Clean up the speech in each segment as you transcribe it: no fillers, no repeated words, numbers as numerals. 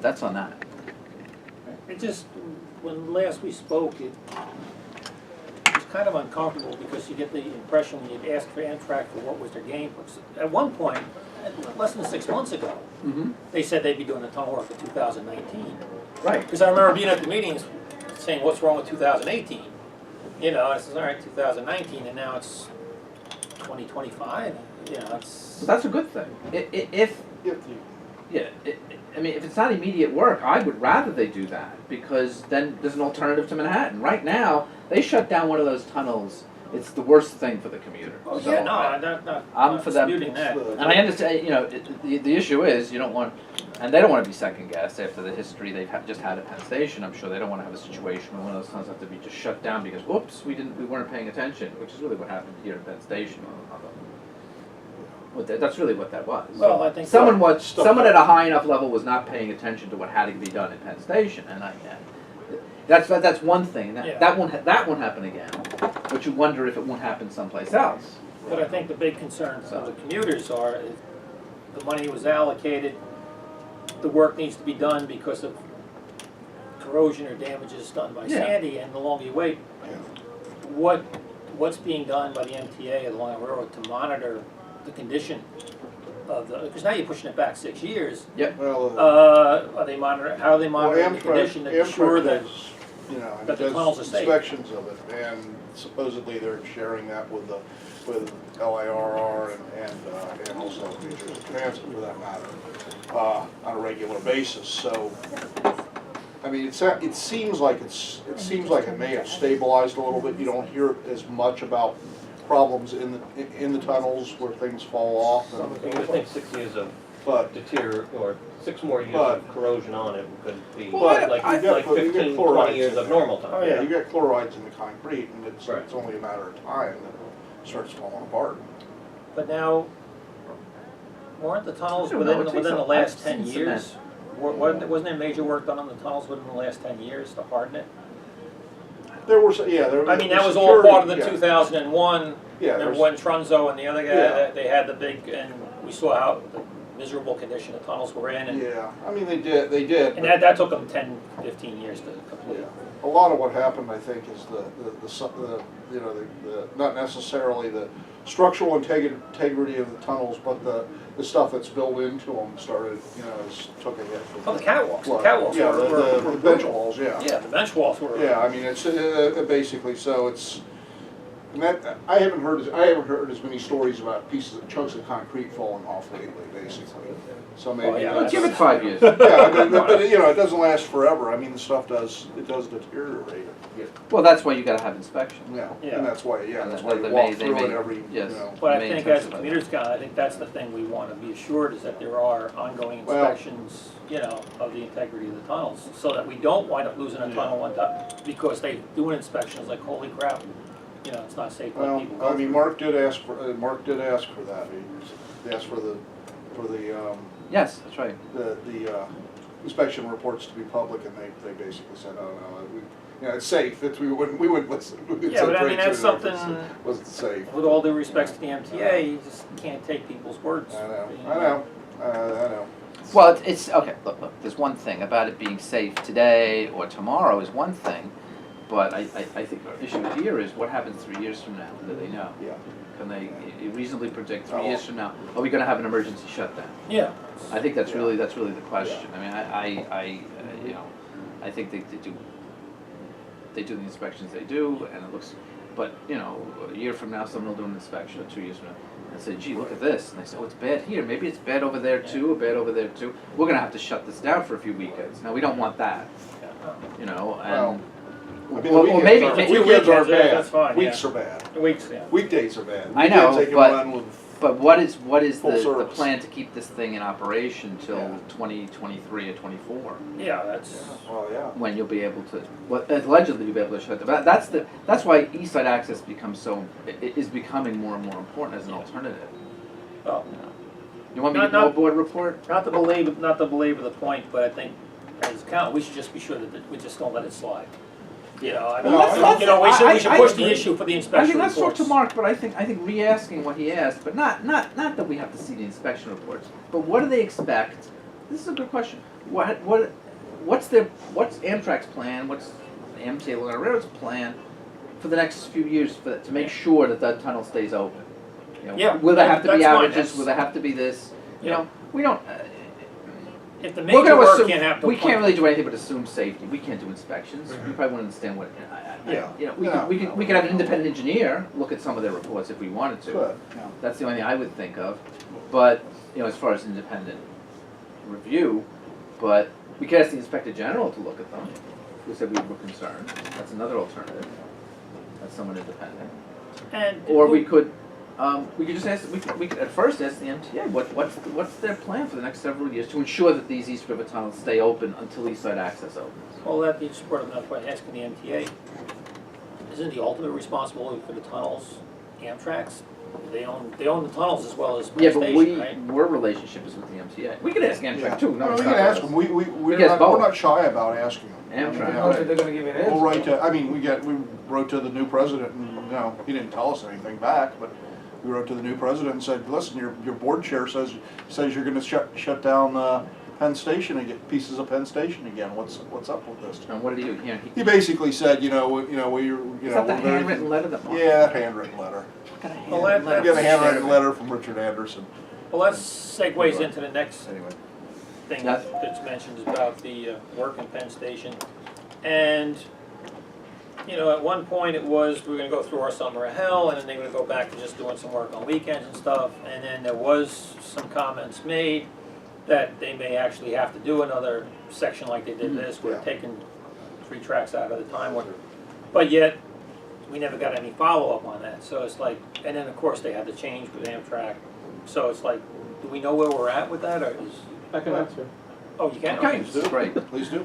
that's on that. It just, when last we spoke, it was kind of uncomfortable because you get the impression when you'd ask for Amtrak for what was their game. At one point, less than 6 months ago, they said they'd be doing the tunnel work for 2019. Right. Because I remember being at the meetings saying, what's wrong with 2018? You know, I said, all right, 2019, and now it's 2025. You know, it's... So that's a good thing. I mean, if it's not immediate work, I would rather they do that, because then there's an alternative to Manhattan. Right now, they shut down one of those tunnels. It's the worst thing for the commuter. Oh, So yeah, no, I'm for them. disputing that. And I understand, you know, the issue is you don't want, and they don't want to be second guessed after the history they've just had at Penn Station. I'm sure they don't want to have a situation where one of those tunnels have to be just shut down because, whoops, we weren't paying attention, which is really what happened here at Penn Station. That's really what that was. Well, I think someone at a high enough level was not paying attention to what had to be done at Penn Station, and that's one thing. That won't happen again. But you wonder if it won't happen someplace else. But I think the big concern for the commuters are if the money was allocated, the work needs to be done because of corrosion or damages done by Sandy, and the longer you wait, what's being done by the MTA along the railroad to monitor the condition of the, because now you're pushing it back 6 years. Yep. Well, are they monitoring? How are they monitoring the condition to ensure that that the tunnels are safe? Inspections of it, and supposedly they're sharing that with LIRR and also New Jersey Transit for that matter on a regular basis. So, I mean, it seems like it may have stabilized a little bit. You don't hear as much about problems in the tunnels where things fall off. I think 6 years of or 6 more years of corrosion on it could be like 15, 20 years of normal time. Oh yeah, you got chlorides in the concrete, and it's only a matter of time that it starts falling apart. But now, weren't the tunnels within the last 10 years? Wasn't there major work done on the tunnels within the last 10 years to harden it? There was, I mean, that was all part of the 2001. Yeah. Remember when Trunzo and the other guy, they had the big, and we saw how the miserable condition the tunnels were in. And I mean, they did. And that took them 10, 15 years to complete. Yeah. A lot of what happened, I think, is the not necessarily the structural integrity of the tunnels, but the stuff that's built into them started, took a hit. Oh, the catwalks. The catwalks were the bench walls, Yeah, the bench walls were. Yeah, I mean, it's basically, so it's, and that, I haven't heard as many stories about chunks of concrete falling off lately, basically. So maybe. Let's give it 5 years. Yeah, but it doesn't last forever. I mean, the stuff does deteriorate. Well, that's why you got to have inspection. Yeah, and that's why you they walk through it every. But I think as a commuter's guy, I think that's the thing we want to be assured is that there are ongoing inspections, of the integrity of the tunnels, so that we don't wind up losing a tunnel one time because they do an inspection. It's like, holy crap, it's not safe. Well, people go I mean, through. Mark did ask for that. He asked for the Yes, that's right. the inspection reports to be public, and they basically said, oh no, it's safe. We wouldn't listen. Yeah, but I mean that's something. Wasn't safe. With all due respects to the MTA, you just can't take people's words. I know. Well, it's okay. Look. There's one thing about it being safe today or tomorrow is one thing, but I think the issue here is what happens 3 years from now. Do they know? Yeah. Can they reasonably predict 3 years from now? Are we going to have an emergency shutdown? Yeah. I think that's really the question. I mean, I think they do the inspections they do, and it looks. But a year from now, someone will do an inspection, or 2 years from now, and say, "Gee, look at this," and they say, "Oh, it's bad here. Maybe it's bad over there too, or bad over there too. We're going to have to shut this down for a few weekends." Now we don't want that, and. Well, I mean, or maybe weekends are bad. That's fine, Weeks are bad. Weeks, yeah. Weekdays are bad. I know, Weekends they can run with but what is full the service. plan to keep this thing in operation till 2023 or 24? Yeah, that's. Well, yeah. When you'll be able to, allegedly you'll be able to shut them. That's why East Side Access is becoming more and more important as an alternative. Well, You want me to do a board report? not to belabor the point, but I think as a count, we should just be sure that we just don't let it slide. We should push the issue for the inspection let's reports. talk to Mark, but I think re-asking what he asked, but not that we have to see the inspection reports, but what do they expect this is a good question. What's Amtrak's plan, what's MTA Long Island Railroad's plan for the next few years to make sure that that tunnel stays open? You know, Yeah, will there have to be that's fine. outages, That's- will there have to be this? You Yeah. know, we don't, If the we're major gonna work assume, can't happen. we can't really do anything but assume safety, we can't do inspections, you probably wouldn't understand what, Yeah. you know, No, we could have an independent engineer look at some of their reports if we wanted to. Good, yeah. That's the only thing I would think of, but, you know, as far as independent review, but we could ask the Inspector General to look at them, who said we were concerned, that's another alternative, that's someone independent. And Or we could just ask, we could at first ask the MTA, what's their plan for the next several years to ensure that these East River tunnels stay open until East Side Access opens? well, that'd be supportive enough by asking the MTA. Isn't the ultimate responsibility for the tunnels Amtrak's? They own the tunnels as well as Yeah, Penn but Station, right? our relationship is with the MTA. We could ask Yeah. Amtrak too, no, Well, it's we not can ask us. them, we're guess not, both. we're not shy about asking them. Amtrak. Yeah. How is it they're gonna give you an answer? We'll write to, I mean, we wrote to the new president, and, you know, he didn't tell us anything back, but we wrote to the new president and said, listen, your board chair says you're gonna shut down, Penn Station and get pieces of Penn Station again, what's up with this? And what did he do? He basically said, we, is that the we're very- handwritten letter that Mark? Yeah, that handwritten letter. Well, that- We got a handwritten letter from Richard Anderson, Well, that segues into the next anyway. thing Yes. that's mentioned is about the work in Penn Station. And, you know, at one point it was, we were gonna go through our summer of hell, and then they were gonna go back to just doing some work on weekends and stuff. And then there was some comments made that they may actually have to do another section like they did this, where Yeah. taking 3 tracks out at a time. But yet, we never got any follow-up on that, so it's like, and then of course they had to change with Amtrak. So it's like, do we know where we're at with that, or is, I can answer. oh, you can? Okay, Please do. great. Please do.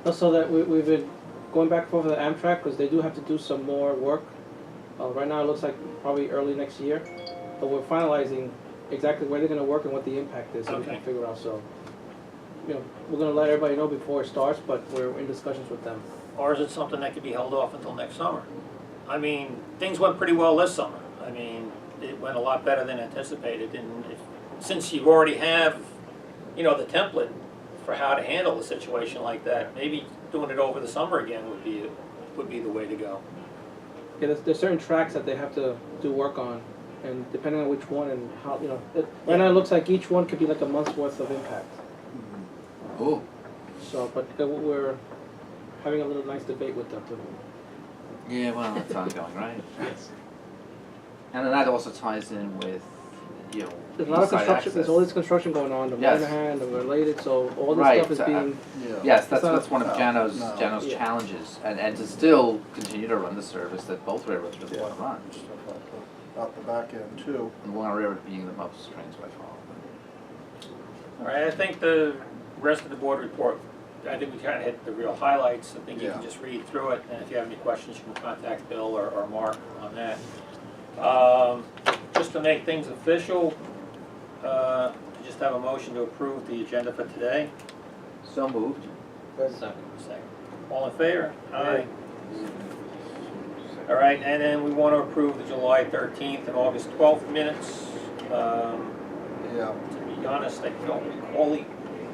Also, that we've been going back and forth with Amtrak because they do have to do some more work. Right now, it looks like probably early next year, but we're finalizing exactly where they're going to work and what the impact is, so we Okay. can figure out. So, you know, we're going to let everybody know before it starts, but we're in discussions with them. Or is it something that could be held off until next summer? I mean, things went pretty well this summer. I mean, it went a lot better than anticipated, and since you already have, you know, the template for how to handle a situation like that, maybe doing it over the summer again would be the way to go. Yeah, there's certain tracks that they have to do work on, and depending on which one and how, you know, right now it looks like each one could be like a month's worth of impact. Oh, So, but we're having a little nice debate with them. yeah, well, that's ongoing, right? Yes. And then that also ties in with, you know, There's a lot of East Side construction, there's access. all this construction going on, the Yes. Moynihan, the related, so all this Right, stuff is so, being, Yes, It's not- that's one of no, Jano's Yeah. challenges, and to still continue to run the service that both railroads really Yeah. want to run. Stuff like that. Out the back end too. And Long Island Railroad being the most trains by far. All right, I think the rest of the board report, I think we kind of hit the real highlights. I think you can Yeah. just read through it, and if you have any questions, you can contact Bill or Mark on that. Just to make things official, just have a motion to approve the agenda for today. So moved. Second. All in favor? Aye. All right, and then we want to approve the July 13th and August 12th minutes. Yeah. To be honest, I don't recall the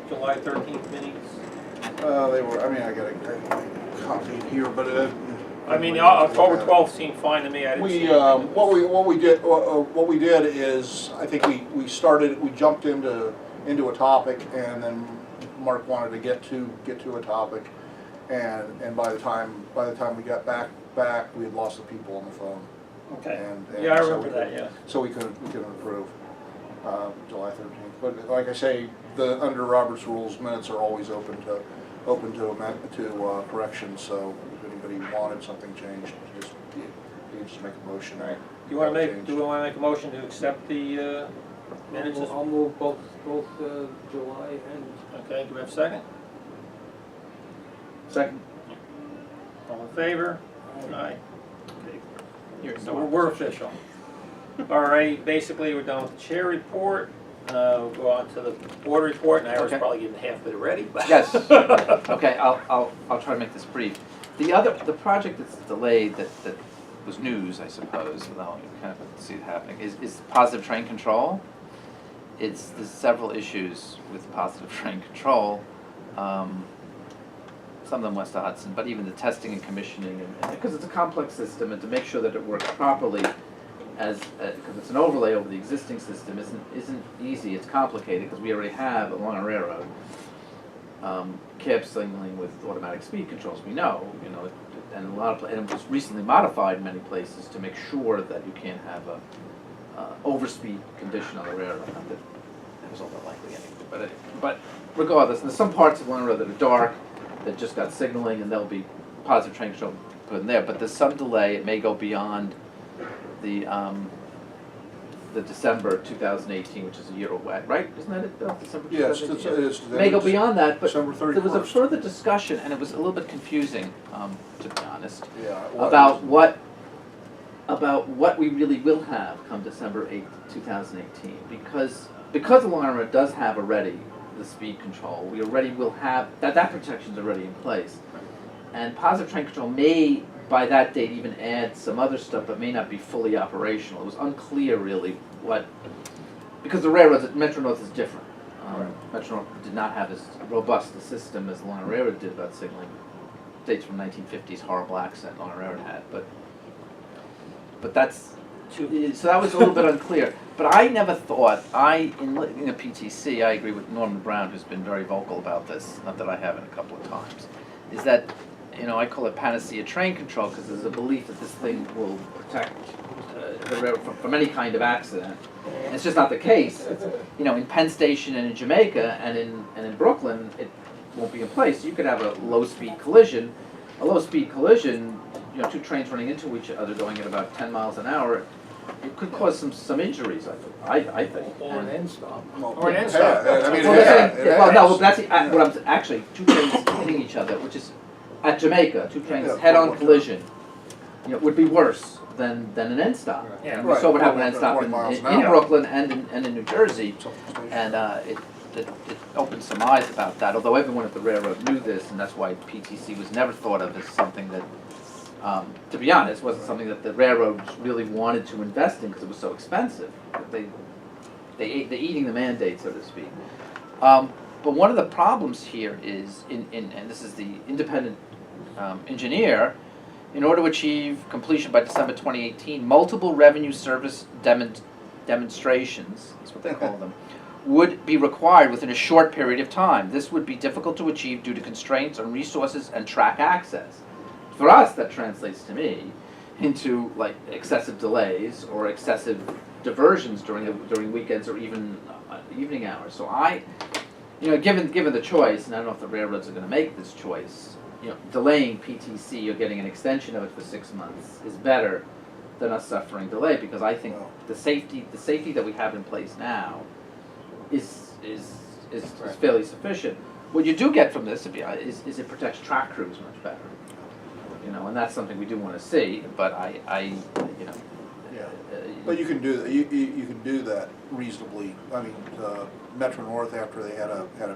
July 13th minutes. They were, I mean, I got a copy here, but I mean, October 12th seemed fine to me. I didn't see We, anything. what we did is, I think we jumped into a topic, and then Mark wanted to get to a topic, and by the time we got back, we had lost the people on the phone. Okay. And Yeah, I so remember we that, couldn't- yeah. So we couldn't approve, July 13th. But like I say, under Robert's rules, minutes are always open to corrections, so if anybody wanted something changed, you just make a motion. Right. Do we want to make a motion to accept the minutes? I'll move both July and. Okay, do we have a second? Second. All in favor? Aye. Here, So we're official. All right, basically, we're done with the chair report. We'll go on to the board report, and I was Okay. probably getting half of it already, but. Yes. Okay, I'll try to make this brief. The project that's delayed that was news, I suppose, although you kind of see it happening, is positive train control. there's several issues with positive train control. Some of them west of Hudson, but even the testing and commissioning, and because it's a complex system, and to make sure that it works properly, as because it's an overlay over the existing system, isn't easy. It's complicated because we already have along our railroad cab signaling with automatic speed controls. We know, and and it was recently modified in many places to make sure that you can't have a overspeed condition on the railroad. Not that it was all that likely anyway, but regardless, and there's some parts of Long Road that are dark that just got signaling, and there'll be positive train control put in there. But there's some delay. It may go beyond the December 2018, which is a year away, right? Isn't that it, Bill? December 2018? Yes, it is. May go beyond that, but December 31st. there was a further discussion, and it was a little bit confusing, to be honest, Yeah, it was. about what we really will have come December 8th, 2018, because the Long Island Road does have already the speed control. We already will have that protection's already in place, and positive train control may by that date even add some other stuff, but may not be fully operational. It was unclear really because the railroads at Metro North is different. Metro North did not have as robust a system as the Long Island Railroad did about signaling. Dates from 1950s, horrible accent Long Island Railroad had, but that's, so that was a little bit unclear. But I never thought, in a PTC, I agree with Norman Brown, who's been very vocal about this, not that I haven't a couple of times, is that, I call it panacea train control because there's a belief that this thing will protect the railroad from any kind of accident. And it's just not the case. In Penn Station and in Jamaica and in Brooklyn, it won't be in place. You could have a low-speed collision. A low-speed collision, two trains running into each other going at about 10 miles an hour, it could cause some injuries, I think. Or an end stop. Or an end stop. That's what I'm actually, two trains hitting each other, which is at Jamaica, two trains head-on collision, would be worse than an end stop. Yeah. And we saw what happened at an end 20 stop in miles an hour. Brooklyn and in New Jersey, and it opened some eyes about that. Although everyone at the railroad knew this, and that's why PTC was never thought of as something that, to be honest, wasn't something that the railroads really wanted to invest in because it was so expensive. They're eating the mandate, so to speak. But one of the problems here is, and this is the independent engineer, in order to achieve completion by December 2018, multiple revenue service demonstrations, that's what they call them, would be required within a short period of time. This would be difficult to achieve due to constraints on resources and track access. For us, that translates to me into like excessive delays or excessive diversions during weekends or even evening hours. So given the choice, and I don't know if the railroads are going to make this choice, delaying PTC or getting an extension of it for 6 months is better than us suffering delay, because I think the safety that we have in place now is fairly sufficient. What you do get from this is it protects track crews much better, and that's something we do want to see. But But you can do that. You can do that reasonably. I mean, Metro North, after they had a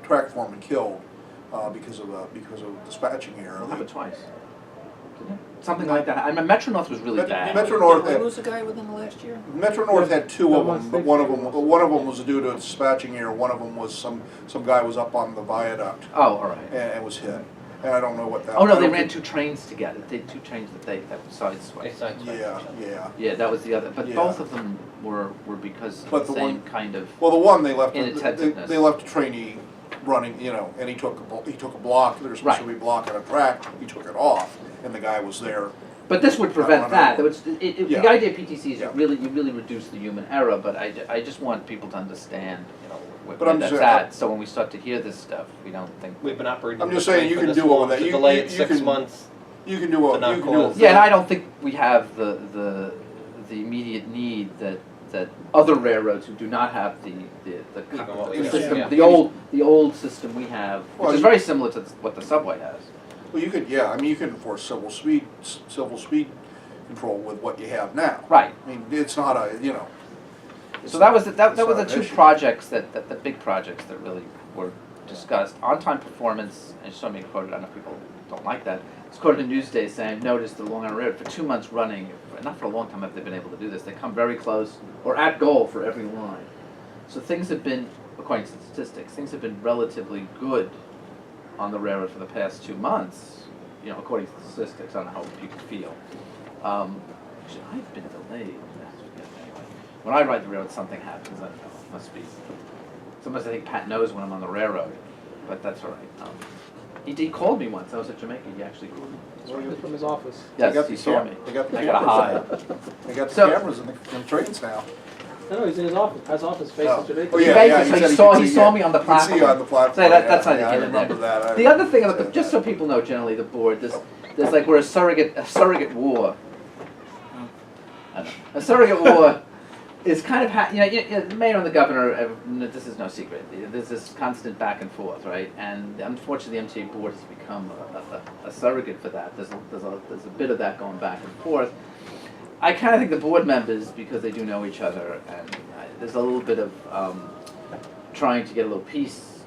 track foreman killed because of dispatching error. It happened twice. Something like that. I mean, Metro North was really bad. Metro North. Did we lose a guy within the last year? Metro North had two of them, but one of them was due to a dispatching error. One of them was some guy was up on the viaduct. Oh, all right. And was hit. And I don't know what that. Oh no, they ran two trains together. They had two trains that sideswiped. Yeah, that was the other. But both of them were because of the same kind of. Well, the one they left. Inattentiveness. They left a trainee running, and he took a block. There's supposed to be a block on a track. He took it off, and the guy was there. But this would prevent that. The idea of PTC is you really reduce the human error. But I just want people to understand, where that's at. So when we start to hear this stuff, we don't think we've been operating. I'm just saying you can do all that. You delay it 6 months. You can do all. Yeah, and I don't think we have the immediate need that other railroads who do not have the system, the old system we have, which is very similar to what the subway has. Well, you could you can enforce civil speed control with what you have now. Right. I mean, it's not So that was the two projects the big projects that really were discussed. On-time performance, and so many quoted, I don't know if people don't like that, it's quoted in Newsday saying, I've noticed the Long Island Railroad for 2 months running, not for a long time have they been able to do this, they come very close or at goal for every line. So things have been, according to statistics, things have been relatively good on the railroad for the past 2 months, you know, according to statistics. I don't know how people feel. Actually, I've been delayed. Anyway, when I ride the railroad, something happens. I don't know. It must be. Sometimes I think Pat knows when I'm on the railroad, but that's all right. He called me once. I was at Jamaica. He actually called me. It's from his office. Yes, he saw me. They got the I got a hide. They got the So- cameras in the trains now. No, he's in his office. Pat's office faces Oh. Jamaica. Oh, yeah, Basically, said he saw could see me on the you. He could see you on the platform. platform. So that's not yeah, I the remember that. The other thing about just so people know, generally the board, there's like we're a surrogate war. I don't know. A surrogate war is kind of the mayor and the governor. This is no secret. There's this constant back and forth, right? And unfortunately, the MTA board has become a surrogate for that. There's a bit of that going back and forth. I kind of think the board members, because they do know each other, and there's a little bit of trying to get a little peace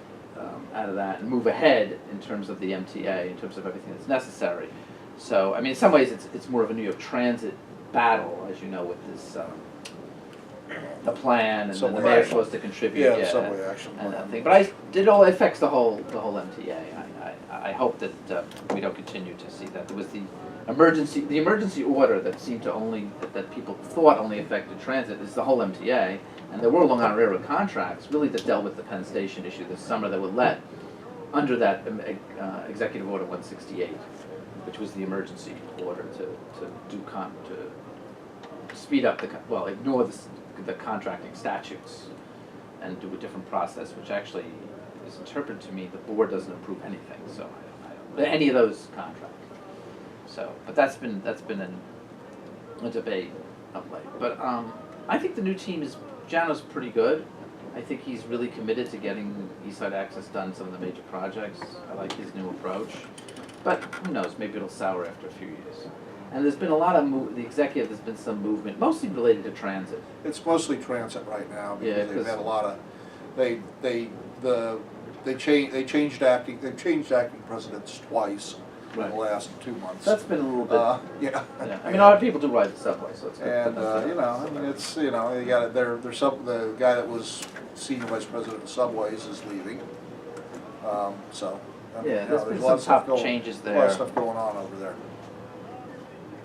out of that and move ahead in terms of the MTA, in terms of everything that's necessary. So, I mean, in some ways, it's more of a New York Transit battle, as you know, with this the plan, and then the mayor's supposed to contribute. Yeah, the subway action and plan. that thing. But it all affects the whole MTA. I hope that we don't continue to see that. There was the emergency order that seemed to that people thought only affected transit is the whole MTA, and there were Long Island Railroad contracts really that dealt with the Penn Station issue this summer that were let under that Executive Order 168, which was the emergency order to speed up ignore the contracting statutes and do a different process, which actually is interpreted to me the board doesn't approve anything, so I don't any of those contracts. So, but that's been a debate of late. But I think the new team Jano's pretty good. I think he's really committed to getting East Side Access done, some of the major projects. I like his new approach. But who knows, maybe it'll sour after a few years. And there's been a lot of the executive, there's been some movement, mostly related to transit. It's mostly transit right now because they've had a lot of, they've changed acting presidents twice in the last 2 months. That's been a little bit. Yeah. Yeah. I mean, a lot of people do ride the subway, so it's good. And I mean, it's they got the guy that was senior vice president of subways is leaving. So I mean, Yeah, there's been a lot some of tough changes A lot of there. stuff going on over there.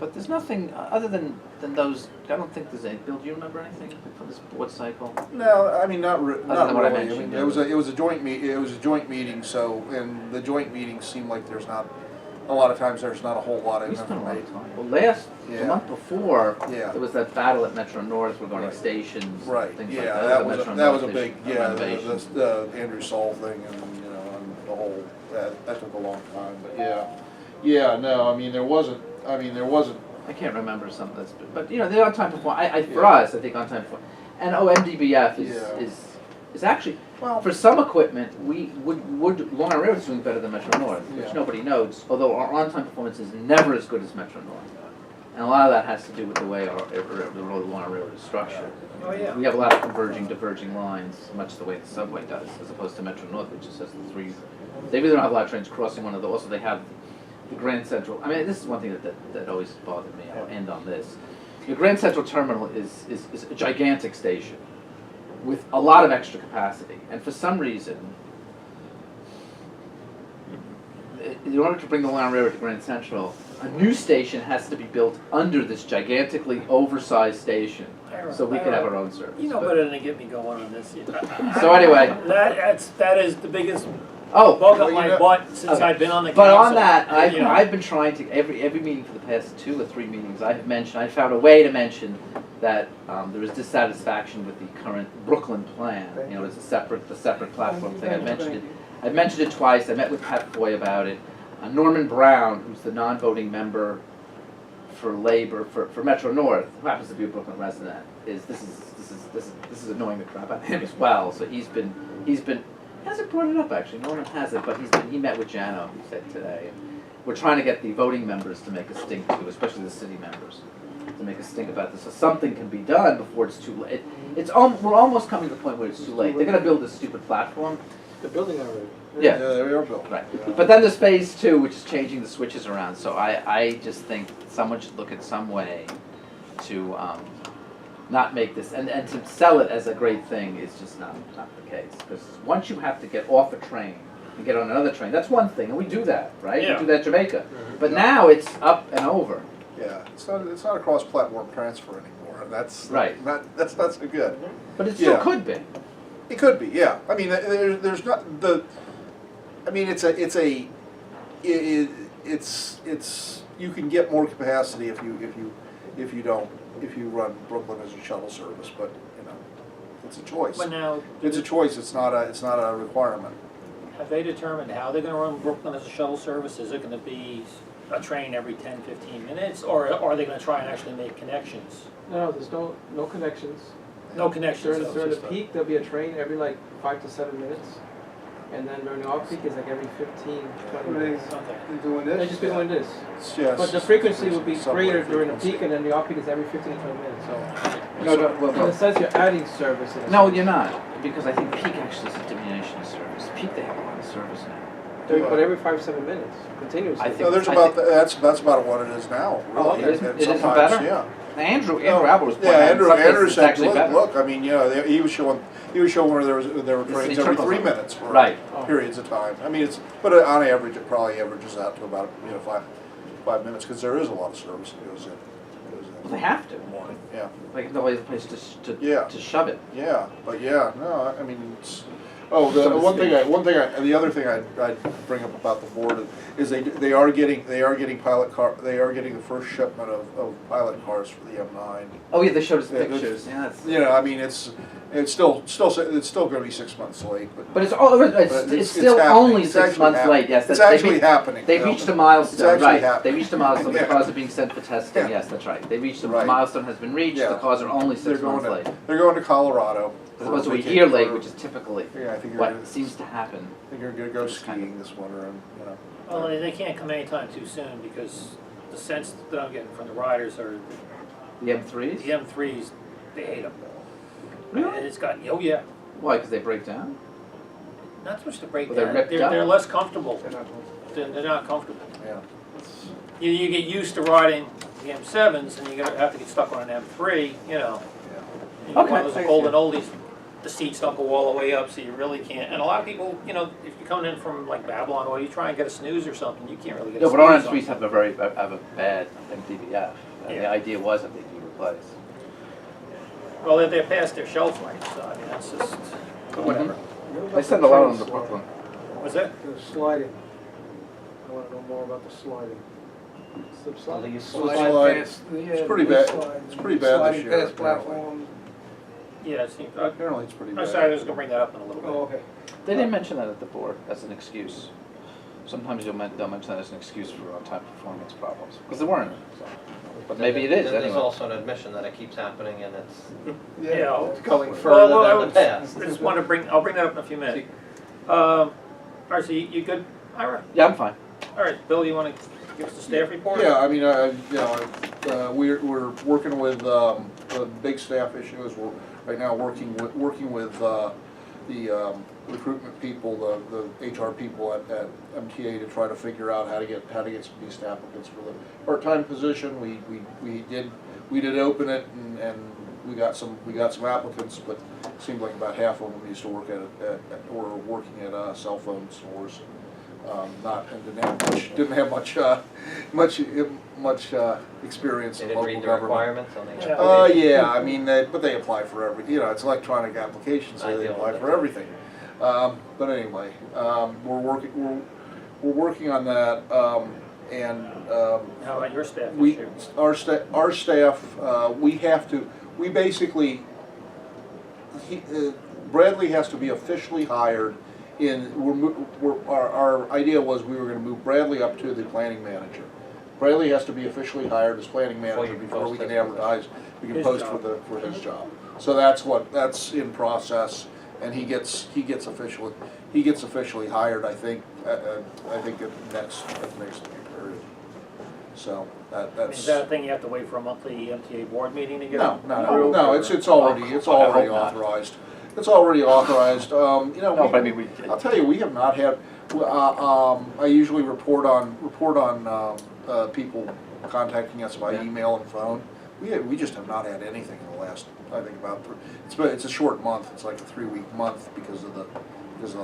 But there's nothing other than those. I don't think there's any. Bill, do you remember anything from this board cycle? No, I mean not than really. what I I mentioned, mean, it was a joint meeting. So and the joint meetings seem like there's not a lot of times there's not a whole lot of We spent a lot of information. time. Well, the Yeah. month before, Yeah. there was that battle at Metro North regarding Right. stations, Right. things Yeah, like that. that was Metro a North big renovation. the Andrew Saul thing and the whole that took a long time. But yeah. No, I mean there wasn't. I can't remember some of this, but the on-time performance. For us, I think on-time performance, and MDBF is actually. Well, For some equipment, Long Island Railroad is doing better than Metro North, which Yeah. nobody knows, although our on-time performance is never as good as Metro North. And a lot of that has to do with the way the Long Island Railroad is structured. Oh, yeah. We have a lot of diverging lines, much the way the subway does, as opposed to Metro North, which just has the three. They really don't have a lot of trains crossing one of those. Also, they have the Grand Central. I mean, this is one thing that always bothered me. I'll end on this. The Grand Central Terminal is a gigantic station with a lot of extra capacity, and for some reason, in order to bring the Long Island Railroad to Grand Central, a new station has to be built under this gigantically oversized station, so we could have our own service. You know But- better than to get me going on this. So anyway, That is the biggest oh, bug well, up you my know- butt since Okay. I've been on the but council. on that, You know. I've been trying to every meeting for the past 2 or 3 meetings. I found a way to mention that there is dissatisfaction with the current Brooklyn plan. It's the separate platform thing. I've mentioned it twice. I met with Pat Foy about it. Norman Brown, who's the non-voting member for Labor for Metro North, who happens to be a Brooklyn resident, this is annoying the crap out of him as well. So he hasn't brought it up actually. Norman hasn't, but he met with Jano, he said today. And we're trying to get the voting members to make a stink too, especially the city members, to make a stink about this, so something can be done before it's too late. We're almost coming to the point where it's too late. They're going to build this stupid platform. They're building already. Yeah. They are built. Right, but then there's phase two, which is changing the switches around, so I just think someone should look at some way to, not make this, and to sell it as a great thing is just not the case. Because once you have to get off a train and get on another train, that's one thing, and we do that, right? Yeah. We do that in Jamaica. But now it's up and over. Yeah, it's not a cross-platform transfer anymore, and that's Right. that's not so good. But it still Yeah. could be. It could be, yeah. I mean, there's not the. I mean, it's you can get more capacity if you run Brooklyn as a shuttle service, but you know, it's a choice. But now, It's a choice. It's not a requirement. have they determined how they're gonna run Brooklyn as a shuttle service? Is it gonna be a train every 10, 15 minutes, or are they gonna try and actually make connections? No, there's no connections. No connections. During so the it's just a- peak, there'll be a train every like 5 to 7 minutes. And then during the off-peak is like every 15, 20 minutes. Okay. Doing They're just doing this. Yes. But the frequency would be Subway greater during the frequency. peak, and then the off-peak is every 15 to 20 minutes, so. No, In a sense, you're adding service. in a No, sense. you're not, because I think peak actually is a diminution of service. Peak, they have a lot of service now. But every 5 to 7 minutes, continuously. I think- No, there's I about think- that's about what it is now. Really. Oh, it isn't- And it isn't sometimes, better? Yeah. Andrew Albert was Yeah, pointing out, in Andrew some cases it's said, actually better. look, I mean, you know, he was showing where there were He trains took every those 3 on. minutes for Right. periods of time. I mean, but on average, it probably averages out to about 5 minutes because there is a lot of service that goes in. Well, they have to. in the morning. Yeah, Like, nobody's a place Yeah. to shove it. yeah, but yeah, no, I mean, it's. Oh, the the other thing I'd bring up about the board is they are getting the first shipment of pilot cars for the M9. Oh, yeah, they showed us Yeah, pictures, yeah, it's. You know, I mean, it's still going to be 6 months late, But it's But still happening. only It's 6 actually months happening. late, yes. It's they actually happening. They you know? reached a milestone, actually right, happening. they reached a milestone, the Yeah. cars are being sent for testing, Yeah. yes, that's right. They reached, the Right. milestone has been reached, Yeah. the cars are only 6 months late. They're going to Colorado. As opposed to a vacation year late, for- which is typically Yeah, I think what you're seems to happen. going to go It's kind of- skiing this winter, and you know. Well, they can't come anytime too soon because the sense that I'm getting from the riders are The M3s? the M3s, they hate them. Really? And it's got, oh yeah, Why, because they break down? not so much to break Well, they're down, ripped they're up. less comfortable. They're not doing They're not comfortable. Yeah. You get used to riding the M7s and you have to get stuck on an M3, you know. And Okay, one of those I see. golden oldies, the seats don't go all the way up, so you really can't. And a lot of people, you know, if you're coming in from like Babylon or you try and get a snooze or something, you can't really get a No, snooze. but our on M3s have a bad MTBF. And the Yeah. idea was that they'd be replaced. Well, they're past their shelf life, so I mean, that's just, whatever. it. They send a lot on the Brooklyn. Was it? The sliding. I wanna know more about the sliding. Slip slide. Lead slide. It's pretty bad. It's pretty bad this Sliding year, past apparently. platforms. Yeah, it seemed, Apparently, it's pretty I'm bad. sorry, I was gonna bring that up in a little bit. Oh, okay. They didn't mention that at the board as an excuse. Sometimes they'll mention that as an excuse for on-time performance problems, because there weren't. So. But maybe it is, There's anyway. also an admission that it keeps happening and it's Yeah. It's going Well, further I than would- the I just want to I'll bring that up in a few minutes. All right, so you good, Ira? Yeah, I'm fine. All right, Bill, you want to give us the staff report? Yeah, I mean, you know, we're working with the big staff issues. We're right now working with the recruitment people, the HR people at MTA to try to figure out how to get some decent applicants for the part-time position. We did open it and we got some applicants, but it seemed like about half of them used to work or working at cell phone stores. Didn't have much experience they in didn't local read the government. requirements on the. Yeah, I mean, but they apply for every, you know, it's electronic applications, so they Ideal, apply that's for it. everything. But anyway, we're working on that, and How about your staff we, issue? our staff, we basically, Bradley has to be officially hired our idea was we were gonna move Bradley up to the planning manager. Bradley has to be officially hired as planning manager before we can advertise, we can His post job. for his job. So that's in process, and he gets officially hired, I think at next period. So that's. Is that a thing you have to wait for a monthly MTA board meeting to get? No, approved, no, or- it's already I hope not. authorized. It's already authorized, you know, No, but I mean, I'll tell you, we have not had, I usually report on, people contacting us by Yeah. email and phone. We just have not had anything in the last, I think about, it's a short month, it's like a 3-week month because of the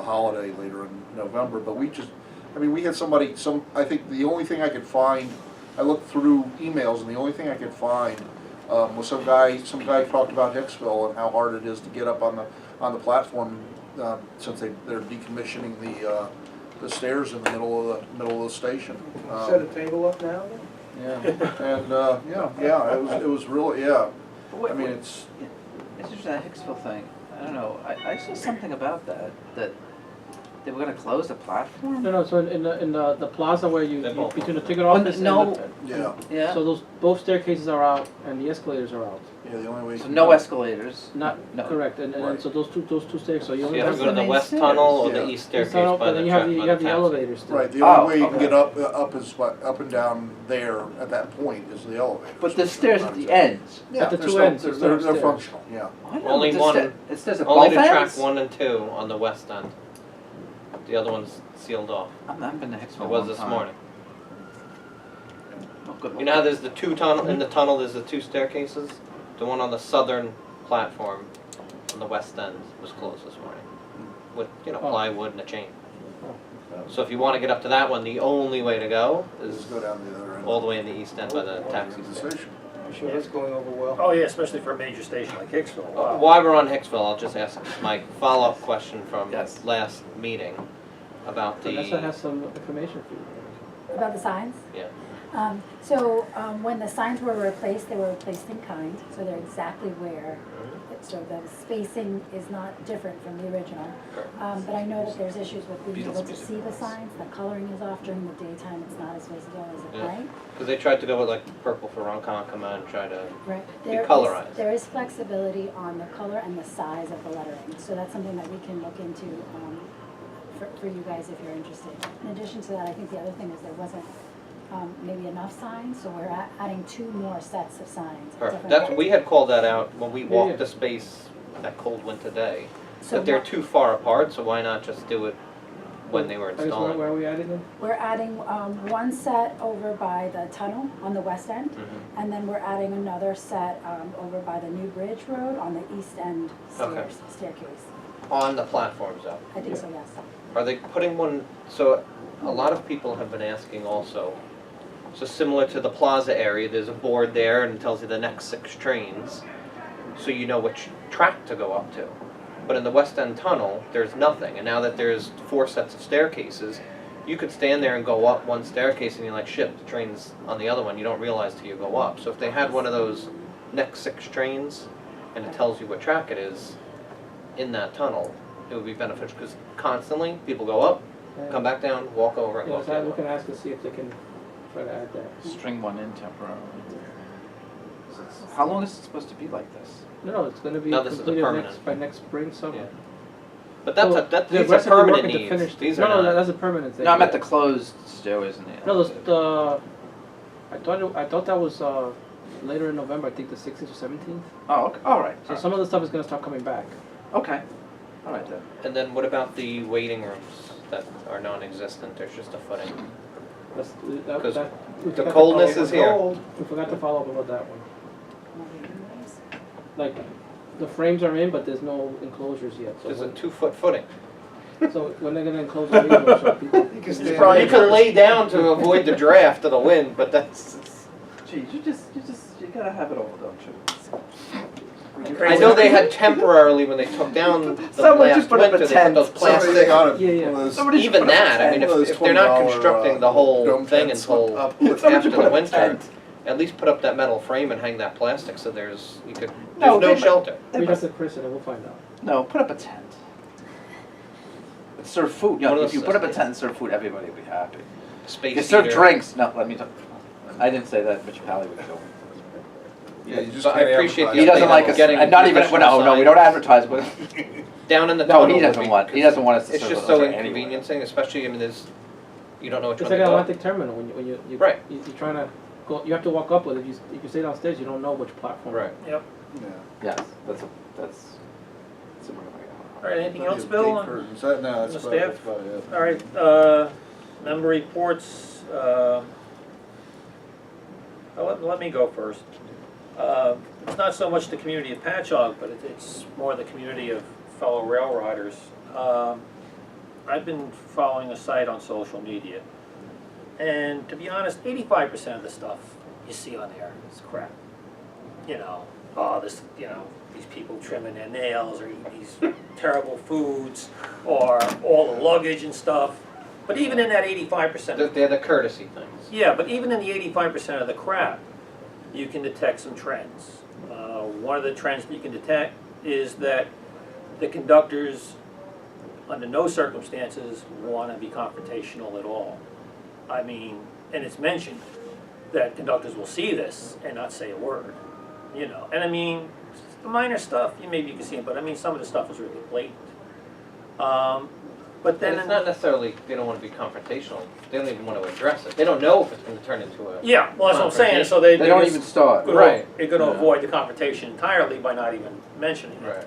holiday later in November, but we had somebody, I think the only thing I could find, I looked through emails and the only thing I could find was some guy talked about Hicksville and how hard it is to get up on the platform, since they're decommissioning the stairs in the middle of the station. Set a table up now then? Yeah, and, it was really, yeah, But wait, I mean, wait. it's, It's just that Hicksville thing. I don't know. I saw something about that they were gonna close the platform. No, so in the plaza where They're both between the open. ticket Oh, office no. and the, yeah, Yeah. so both staircases are out and the escalators are out. yeah, the only way. you So can no do it- escalators. Not No. correct, and Right. so those two stairs. So you So only you have have to go to the main west stairs. tunnel or Yeah. the east the staircase tunnel, by and the then you have truck, the, by you have the taxi. elevators still. Right, the only Oh, way you okay. can get up and down there at that point is the elevator. But the stairs at the ends. Yeah, At the they're two still- ends, they're, it's they're, upstairs. functional, yeah. I know, Only but one- It says at Only both to track ends? 1 and 2 on the west end. The other one's sealed off. I've been to Hicksville It was one this time. morning. Oh, good You know how luck. there's the two tunnel, in the tunnel there's the two staircases? The one on the southern platform on the west end was closed this morning. With, Oh. plywood and a chain. So if you want to get up to that one, the only way to go is Just go down the other end. all the way in the east end by the taxi The stand. station. I'm sure that's going over well. Oh, yeah, especially for a major station like Hicksville, wow. While we're on Hicksville, I'll just ask Mike follow-up question from Yes. last meeting about Vanessa has the, some information for you. About the signs? yeah. When the signs were replaced, they were replaced in kind, so they're exactly where, so the spacing is not different from the original. But I know that there's issues with being able to see the signs, the coloring is off during the daytime, it's not as visible as at Yeah. night. Because they tried to go with like purple for Ronkonkoma and try to, Right. Be There is- colorized. There is flexibility on the color and the size of the lettering, so that's something that we can look into for you guys if you're interested. In addition to that, I think the other thing is there wasn't maybe enough signs, so we're adding 2 more sets of signs. at perfect. different That's, days. we had called that out when we Yeah, walked yeah. the space that cold winter day. So That they're what- too far apart, so why not just do it when they were I guess installing? where are we adding them? We're adding one set over by the tunnel on the west end, Mhm. and then we're adding another set over by the New Bridge Road on the east end Okay. staircase. On the platforms though. I think so, yes. Are they putting one, so a lot of people have been asking also, so similar to the plaza area, there's a board there and it tells you the next 6 trains, so you know which track to go up to. But in the West End Tunnel, there's nothing, and now that there's 4 sets of staircases, you could stand there and go up one staircase and you're like, shit, the train's on the other one, you don't realize till you go up. So if they had one of those next 6 trains, and it tells you what track it is, in that tunnel, it would be beneficial, because constantly, people go up, come back down, walk over, and go Yeah, up the so other we way. can ask to see if they can try to add that. String one in temporarily. How long is it supposed to be like this? No, it's gonna be No, this is a completed permanent. by next spring, summer. Yeah. But that's So a, the these are rest of the work permanent at the needs, finished- these No, are not. that's a permanent thing. No, I'm at the closed stairways in the. No, I thought that was later in November, I think the 16th or 17th. Oh, okay, all right. So some of the stuff is gonna start coming back. Okay, all right then. And then what about the waiting rooms that are non-existent, there's just a footing? That's, Because we the forgot to coldness follow- is here. We forgot to follow up about that one. Like, the frames are in, but there's no enclosures yet, so. There's a 2-foot footing. So when they're gonna enclose the meeting room, so people. You can stand You can lay down to avoid the draft of the wind, but that's, Geez, you gotta have it all, don't you? I know they had temporarily, when they took down the Someone last just put up a winter, they put tent. those Somebody plastic. got a- Yeah, yeah. one of those- Somebody should Even put up a that, I mean, tent. One of those if they're not $20, constructing the whole dome thing tents until up. Somebody after should the put up a winter, tent. at least put up that metal frame and hang that plastic so there's, No, there's they no might- shelter. They We have must- to Chris and we'll find out. No, put up a tent. Serve food. One of No, if those- you put up a tent and serve food, everybody would be happy. Space You serve heater. drinks. No, let me talk. I didn't say that. Mitch Pally would go. Yeah, you just But I can't appreciate advertise. He doesn't Getting like us. getting And not even. professional No, we don't advertise. But Down in the no, tunnel he would doesn't be- want. He doesn't want us to It's serve just those so anyway. inconveniencing, especially, I mean, there's, you don't know which It's one like to an go. Atlantic terminal, when you. Right. You're trying to go, you have to walk up with it, if you stay downstairs, you don't know which platform. Right. Yep. Yeah. Yes, that's All right, anything else, Gate Bill? on- curtains. No, that's the about, that's staff? about it. All right, member reports, let me go first. It's not so much the community of Patchogue, but it's more the community of fellow rail riders. I've been following a site on social media, and to be honest, 85% of the stuff you see on there is crap. You know, these people trimming their nails, or eating these terrible foods, or all the luggage and stuff. But even in that 85%, They're the courtesy things. yeah, but even in the 85% of the crap, you can detect some trends. One of the trends that you can detect is that the conductors, under no circumstances, want to be confrontational at all. I mean, and it's mentioned that conductors will see this and not say a word, you know. And I mean, the minor stuff, maybe you can see it, but I mean, some of the stuff is really blatant. But then And it's not necessarily they don't want to be confrontational. They don't even want to address it. They don't know if it's going to turn into a. yeah, well, that's what I'm saying. So They don't even start. they're going to Yeah. avoid the confrontation entirely by not even mentioning it.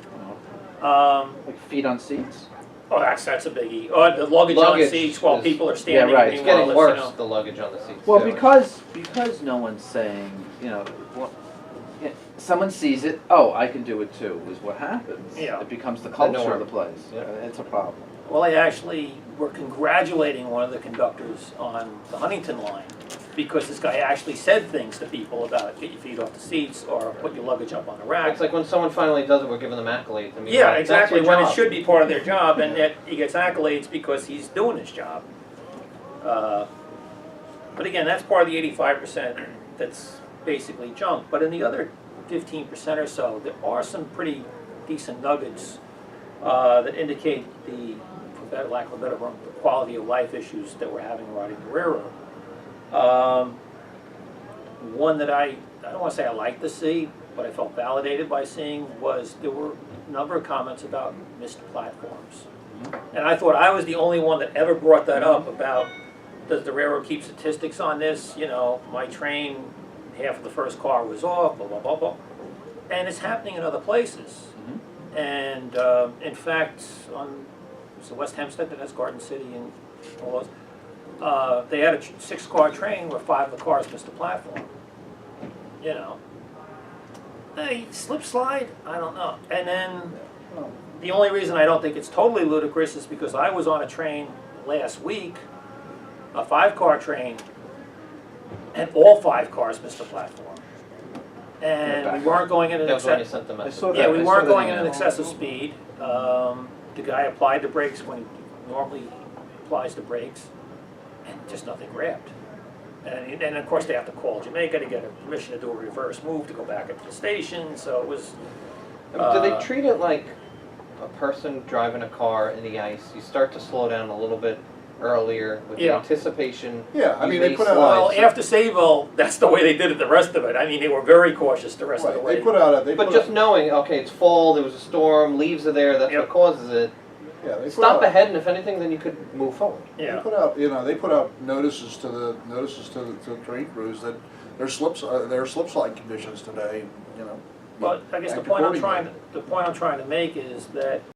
Right. Like feet on seats? Oh, that's a biggie. Or the luggage on Luggage seats while is- people are standing. Yeah, right. It's meanwhile, getting you worse. know. The luggage on the seats. Well, too. because no one's saying, someone sees it, oh, I can do it too, is what happens. Yeah. It becomes the The culture norm. of the place. Yeah. It's a problem. Well, they actually were congratulating one of the conductors on the Huntington line because this guy actually said things to people about get your feet off the seats or put your luggage up on the rack. It's like when someone finally does it, we're giving them accolades. I mean, Yeah, that's exactly, your when it job. should be part of their job, and yet he gets accolades because he's doing his job. But again, that's part of the 85% that's basically junk. But in the other 15% or so, there are some pretty decent nuggets that indicate the, for better, lack of a better word, the quality of life issues that we're having riding the railroad. One that I don't want to say I like to see, but I felt validated by seeing was there were a number of comments about missed platforms. And I thought I was the only one that ever brought that up about, does the railroad keep statistics on this? You know, my train, half of the first car was off, blah, blah, blah, blah. And it's happening in other places. And in fact, on West Hempstead, that's Garden City and all those, they had a 6-car train where 5 of the cars missed a platform. You know. Hey, slip slide? I don't know. And then the only reason I don't think it's totally ludicrous is because I was on a train last week, a 5-car train, and all 5 cars missed the platform. And we weren't going in an That was when you excess. sent the message. saw Yeah, that. we I weren't saw going that in an email. excessive speed. The guy applied the brakes when he normally applies the brakes, and just nothing grabbed. And of course they have to call Jamaica to get a permission to do a reverse move to go back up to the station, so it was... I mean, do they treat it like a person driving a car in the ice? You start to slow down a little bit earlier with the Yeah. anticipation. Yeah, I you mean, they may put out- slide. Well, after Sayville, that's the way they did it the rest of it. I mean, they were very cautious the rest of the Right, way. they put out a, But just knowing, okay, it's fall, there was a storm, leaves are there, that's Yep. what causes it. yeah, they put Stop out, ahead, and if anything, then you could move forward. They Yeah. put out, they put out notices to the train crews that there's slip slide conditions today, you know. But I guess the act point I'm accordingly. trying to make is that